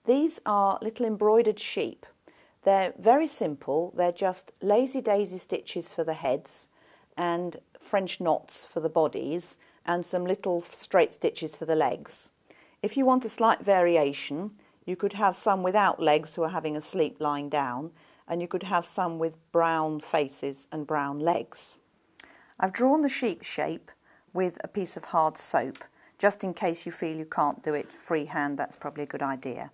These are little embroidered sheep. They're very simple. They're just lazy daisy stitches for the heads and French knots for the bodies and some little straight stitches for the legs. If you want a slight variation, you could have some without legs who are having a sleep lying down, and you could have some with brown faces and brown legs. I've drawn the sheep shape with a piece of hard soap, just in case you feel you can't do it freehand. That's probably a good idea.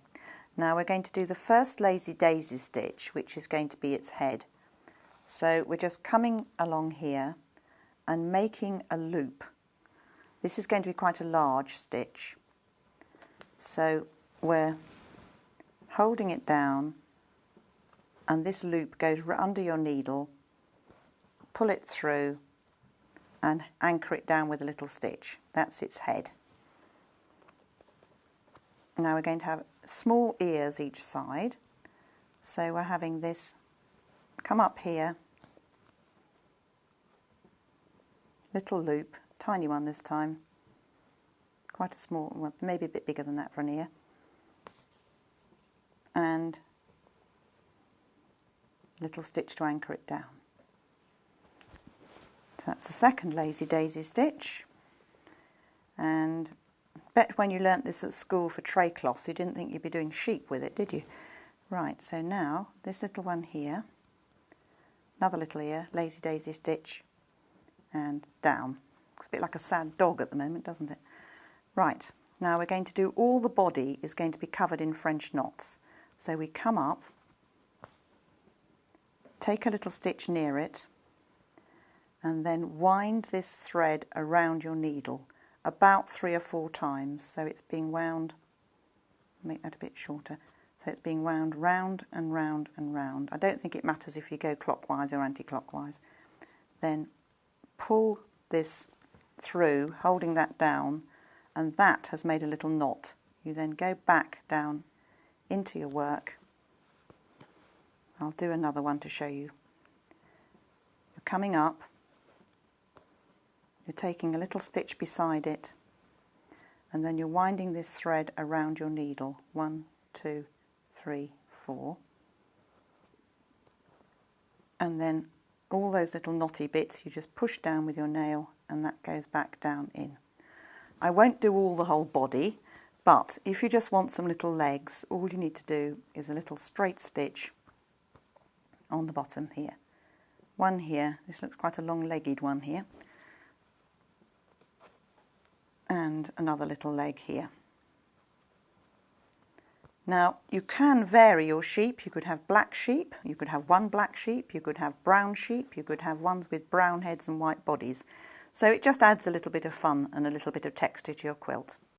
Now we're going to do the first lazy daisy stitch, which is going to be its head. So we're just coming along here and making a loop. This is going to be quite a large stitch. So we're holding it down, and this loop goes under your needle, pull it through and anchor it down with a little stitch. That's its head. Now we're going to have small ears each side, so we're having this come up here, little loop, tiny one this time, quite a small one, maybe a bit bigger than that for an ear, and little stitch to anchor it down. So that's the second lazy daisy stitch, and I bet when you learnt this at school for tray cloths you didn't think you'd be doing sheep with it, did you? Right, so now this little one here, another little ear, lazy daisy stitch, and down. Looks a bit like a sad dog at the moment, doesn't it? Right, now we're going to do, all the body is going to be covered in French knots. So we come up, take a little stitch near it, and then wind this thread around your needle about 3 or 4 times. So it's being wound, make that a bit shorter, so it's being wound round and round and round. I don't think it matters if you go clockwise or anti-clockwise. Then pull this through, holding that down, and that has made a little knot. You then go back down into your work. I'll do another one to show you. You're coming up, you're taking a little stitch beside it, and then you're winding this thread around your needle. 1, 2, 3, 4. And then all those little knotty bits you just push down with your nail, and that goes back down in. I won't do all the whole body, but if you just want some little legs, all you need to do is a little straight stitch on the bottom here. One here, this looks quite a long-legged one here, and another little leg here. Now you can vary your sheep. You could have black sheep, you could have one black sheep, you could have brown sheep, you could have ones with brown heads and white bodies. So it just adds a little bit of fun and a little bit of texture to your quilt.